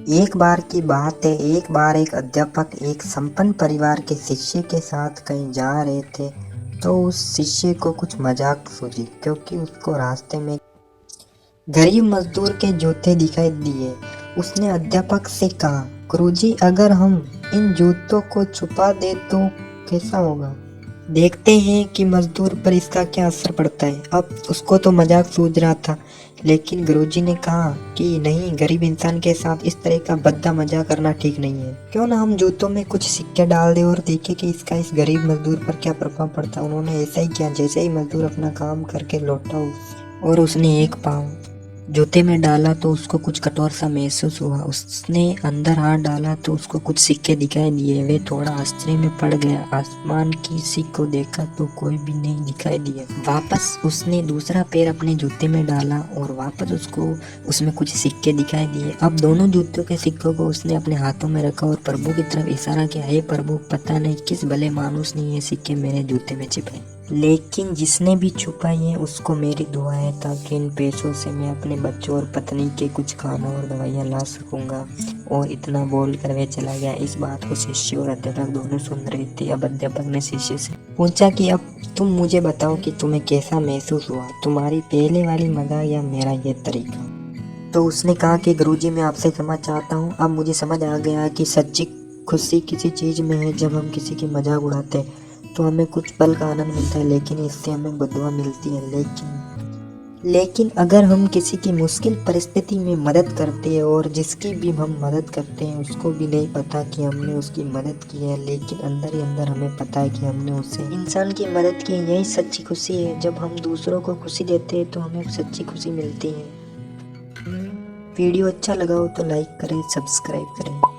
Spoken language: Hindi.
एक बार की बात है, एक बार एक अध्यापक एक संपन्न परिवार के शिष्य के साथ कहीं जा रहे थे। तो उस शिष्य को कुछ मजाक सूझी, क्योंकि उसको रास्ते में गरीब मजदूर के जूते दिखाई दिए। उसने अध्यापक से कहा, गुरुजी, अगर हम इन जूतों को छुपा दे तो कैसा होगा? देखते हैं कि मजदूर पर इसका क्या असर पड़ता है। अब उसको तो मजाक सूझ रहा था, लेकिन गुरुजी ने कहा कि नहीं, गरीब इंसान के साथ इस तरह का भद्दा मजाक करना ठीक नहीं है। क्यों ना हम जूतों में कुछ सिक्के डाल दे और देखें कि इसका इस गरीब मजदूर पर क्या प्रभाव पड़ता है। उन्होंने ऐसा ही किया। जैसे ही मजदूर अपना काम करके लौटा और उसने एक पाँव जूते में डाला तो उसको कुछ कठोर सा महसूस हुआ। उसने अंदर हाथ डाला तो उसको कुछ सिक्के दिखाई दिए। वे थोड़ा आश्चर्य में पड़ गया। आसमान की सीख को देखा तो कोई भी नहीं दिखाई दिया। वापस उसने दूसरा पैर अपने जूते में डाला और वापस उसको उसमें कुछ सिक्के दिखाई दिए। अब दोनों जूतों के सिक्कों को उसने अपने हाथों में रखा और प्रभु की तरफ इशारा किया, हे प्रभु, पता नहीं किस भले मानुस ने ये सिक्के मेरे जूते में छिपाए, लेकिन जिसने भी छुपाई है उसको मेरी दुआ है, ताकि इन पैसों से मैं अपने बच्चों और पत्नी के कुछ खाना और दवाइयाँ ला सकूंगा। और इतना बोलकर वह चला गया। इस बात को शिष्य और अध्यापक दोनों सुन रहे थे। अब अध्यापक ने शिष्य से पूछा कि अब तुम मुझे बताओ कि तुम्हें कैसा महसूस हुआ, तुम्हारी पहले वाली मजाक या मेरा ये तरीका? तो उसने कहा कि गुरुजी, मैं आपसे क्षमा चाहता हूँ। अब मुझे समझ आ गया कि सच्ची खुशी किसी चीज़ में है। जब हम किसी की मजाक उड़ाते हैं तो हमें कुछ पल का आनंद मिलता है, लेकिन इससे हमें बददुआ मिलती है। लेकिन अगर हम किसी की मुश्किल परिस्थिति में मदद करते हैं और जिसकी भी हम मदद करते हैं उसको भी नहीं पता कि हमने उसकी मदद की है, लेकिन अंदर ही अंदर हमें पता है कि हमने उसे इंसान की मदद की है। यही सच्ची खुशी है। जब हम दूसरों को खुशी देते हैं तो हमें सच्ची खुशी मिलती है। वीडियो अच्छा लगा हो तो लाइक करें, सब्सक्राइब करें।